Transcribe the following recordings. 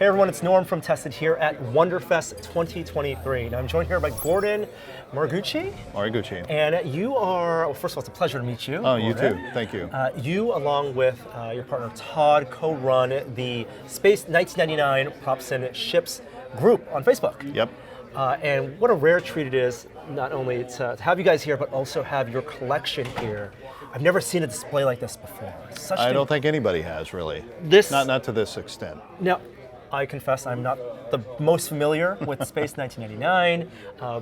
Hey everyone, it's Norm from Tested here at Wonderfest 2023. Now I'm joined here by Gordon Moriguchi. And you are, well, first of all, it's a pleasure to meet you. Oh, Gordon. you too. Thank you. You, along with your partner Todd, co-run the Space 1999 Props and Ships group on Facebook. Yep. And what a rare treat it is, not only to have you guys here, but also have your collection here. I've never seen a display like this before. I don't think anybody has, really. Not to this extent. Now, I confess I'm not the most familiar with Space 1999,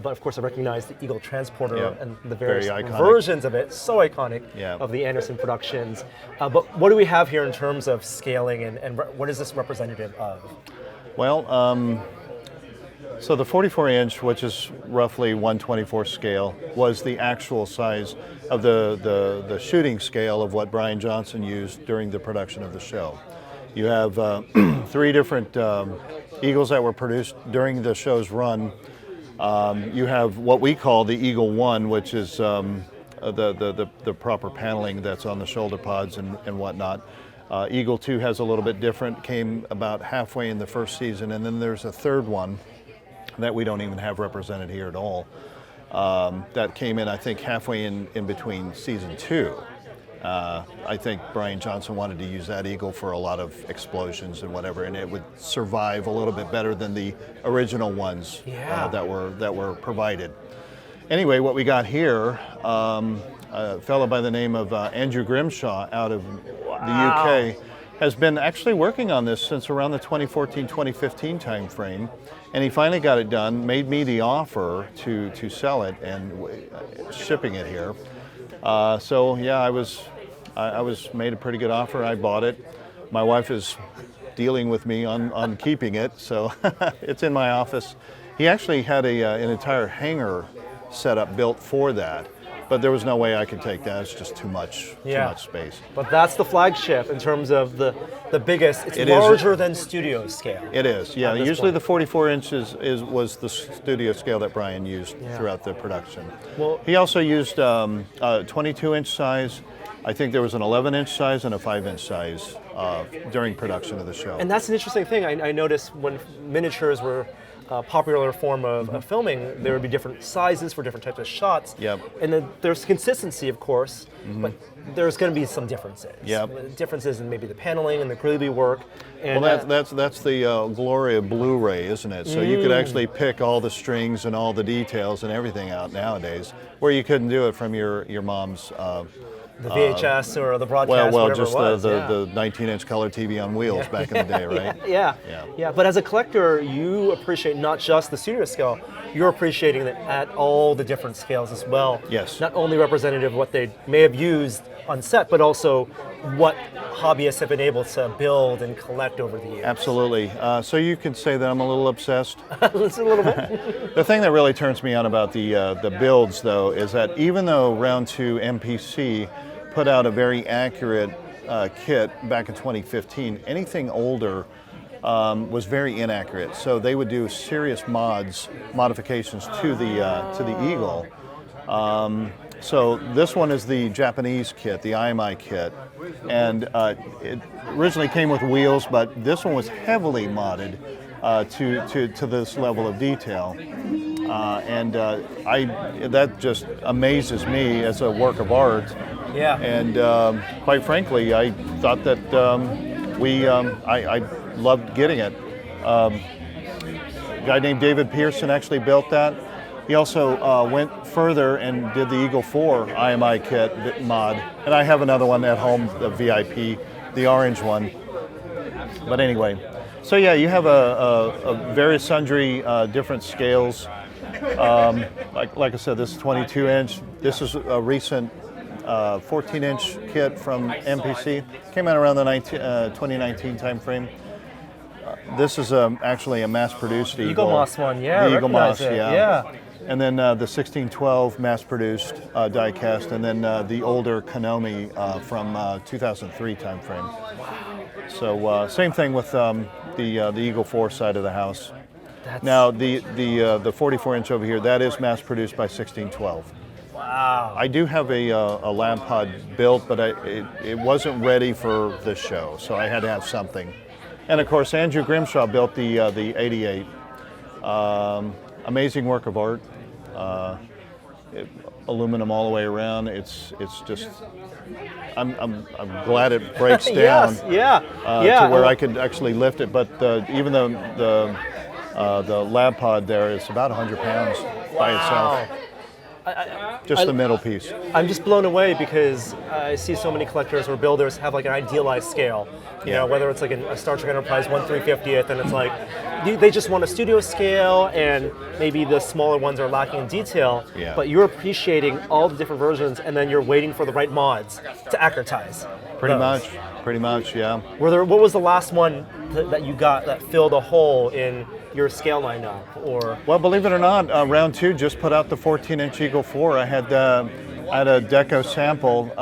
but of course I recognize the Eagle Transporter and the various versions of it, so iconic, of the Anderson Productions. But what do we have here in terms of scaling, and what is this representative of? Well, so the 44-inch, which is roughly 1/24 scale, was the actual size of the shooting scale of what Brian Johnson used during the production of the show. You have 3 different Eagles that were produced during the show's run. You have what we call the Eagle 1, which is the proper paneling that's on the shoulder pods and whatnot. Eagle 2 has a little bit different, came about halfway in the first season, and then there's a third one that we don't even have represented here at all. That came in, I think, halfway in between season 2. I think Brian Johnson wanted to use that Eagle for a lot of explosions and whatever, and it would survive a little bit better than the original ones that were provided. Anyway, what we got here, a fellow by the name of Andrew Grimshaw out of the UK has been actually working on this since around the 2014-2015 time frame, and he finally got it done, made me the offer to sell it and shipping it here. So yeah, I was made a pretty good offer. I bought it. My wife is dealing with me on keeping it, so it's in my office. He actually had an entire hangar setup built for that, but there was no way I could take that. It's just too much space. But that's the flagship in terms of the biggest. It's larger than studio scale. It is, yeah. Usually the 44 inches was the studio scale that Brian used throughout the production. Well, he also used a 22-inch size. I think there was an 11-inch size and a 5-inch size during production of the show. And that's an interesting thing. I noticed when miniatures were a popular form of filming, there would be different sizes for different types of shots. Yep. And then there's consistency, of course, but there's going to be some differences. Yep. Differences in maybe the paneling and the greeley work. And well, that's the glory of Blu-ray, isn't it? So you could actually pick all the strings and all the details and everything out nowadays, where you couldn't do it from your mom's. The VHS or the broadcast, well, whatever just it was. the 19-inch color TV on wheels back in the day, right? Yeah. But as a collector, you appreciate not just the studio scale, you're appreciating it at all the different scales as well. Yes. Not only representative of what they may have used on set, but also what hobbyists have been able to build and collect over the years. Absolutely. So you could say that I'm a little obsessed. Just a little bit. The thing that really turns me on about the builds, though, is that even though Round 2 MPC put out a very accurate kit back in 2015, anything older was very inaccurate. So they would do serious modifications to the Eagle. So this one is the Japanese kit, the IMI kit, and it originally came with wheels, but this one was heavily modded to this level of detail. And that just amazes me as a work of art. Yeah. And quite frankly, I thought that I loved getting it. A guy named David Pearson actually built that. He also went further and did the Eagle 4 IMI kit mod. And I have another one at home, the VIP, the orange one. But anyway, so yeah, you have a various sundry different scales. Like I said, this is 22-inch. This is a recent 14-inch kit from MPC. Came out around the 2019 time frame. This is actually a mass-produced Eagle. Moss one, yeah. The Eagle Moss, yeah. And then the 1612 mass-produced die-cast, and then the older Konami from 2003 time frame. So same thing with the Eagle 4 side of the house. Now the 44-inch over here, that is mass-produced by 1612. Wow. I do have a lab pod built, but it wasn't ready for this show, so I had to have something. And of course, Andrew Grimshaw built the 88. Amazing work of art. Aluminum all the way around. It's just. I'm glad it breaks down. Yes, to where I could actually lift it. But even the lab pod there is about 100 pounds by itself. Just the middle piece. I'm just blown away because I see so many collectors or builders have like an idealized scale. You know, whether it's like a Star Trek Enterprise 1/350th, and it's like they just want a studio scale, and maybe the smaller ones are lacking in detail. Yeah. But you're appreciating all the different versions, and then you're waiting for the right mods to accuratize. Pretty much, yeah. What was the last one that you got that filled a hole in your scale lineup? Or well, believe it or not, round 2 just put out the 14-inch Eagle 4. I had a deco sample.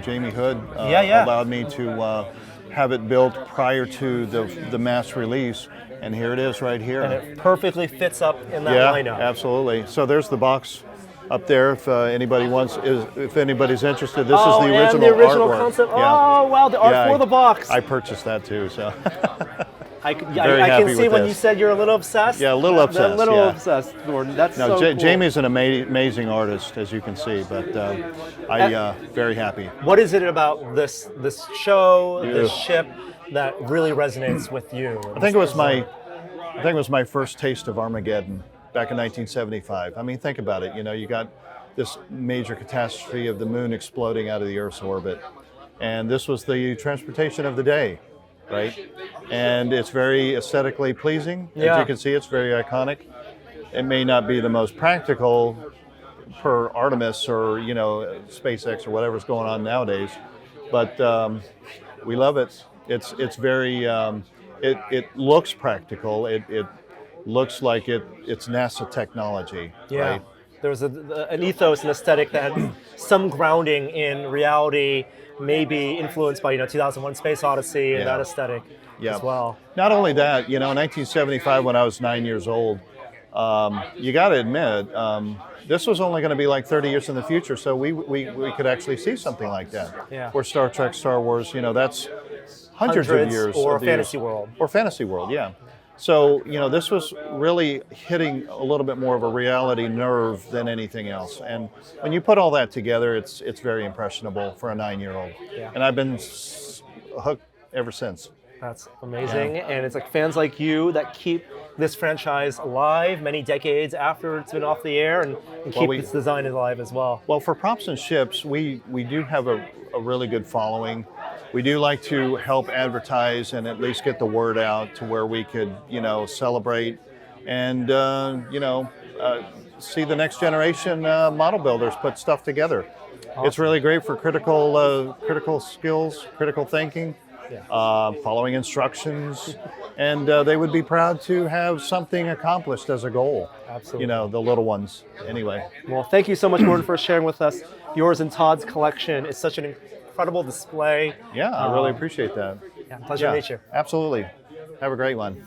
Jamie Hood allowed me to have it built prior to the mass release, and here it is right here. And it perfectly fits up in that lineup. Absolutely. So there's the box up there. If anybody's interested, this is the original, and the original artwork. concept. Yeah. Oh wow, the art for the box. I purchased that too. So. I can see when you said you're a little obsessed. Yeah, a little obsessed. A little obsessed, Gordon. That's so cool. Jamie's an amazing artist, as you can see, but I'm very happy. What is it about this show, this ship, that really resonates with you? I think it was my first taste of Armageddon back in 1975. I mean, think about it. You know, you got this major catastrophe of the moon exploding out of the Earth's orbit, and this was the transportation of the day. Right, and it's very aesthetically pleasing. As you can see, it's very iconic. It may not be the most practical per Artemis or SpaceX or whatever's going on nowadays, but we love it. It's very it looks practical. It looks like it's NASA technology. Yeah. Right? There's an ethos and aesthetic that had some grounding in reality, maybe influenced by 2001: Space Odyssey and that aesthetic as well. Not only that, in 1975 when I was 9 years old, you got to admit this was only going to be like 30 years in the future, so we could actually see something like that. Yeah. Or Star Trek, Star Wars, that's hundreds of years. Or Fantasy World. Or Fantasy World, yeah. So, this was really hitting a little bit more of a reality nerve than anything else. And when you put all that together, it's very impressionable for a 9-year-old. Yeah. And I've been hooked ever since. That's amazing. And it's like fans like you that keep this franchise alive many decades after it's been off the air and keep its design alive as well. Well, for Props and Ships, we do have a really good following. We do like to help advertise and at least get the word out to where we could, celebrate and, see the next generation model builders put stuff together. Awesome. It's really great for critical skills, critical thinking, following instructions, and they would be proud to have something accomplished as a goal. Absolutely. The little ones, anyway. Well, thank you so much, Gordon, for sharing with us yours and Todd's collection. It's such an incredible display. Yeah, I really appreciate that. Yeah, pleasure to meet you. Absolutely. Have a great one.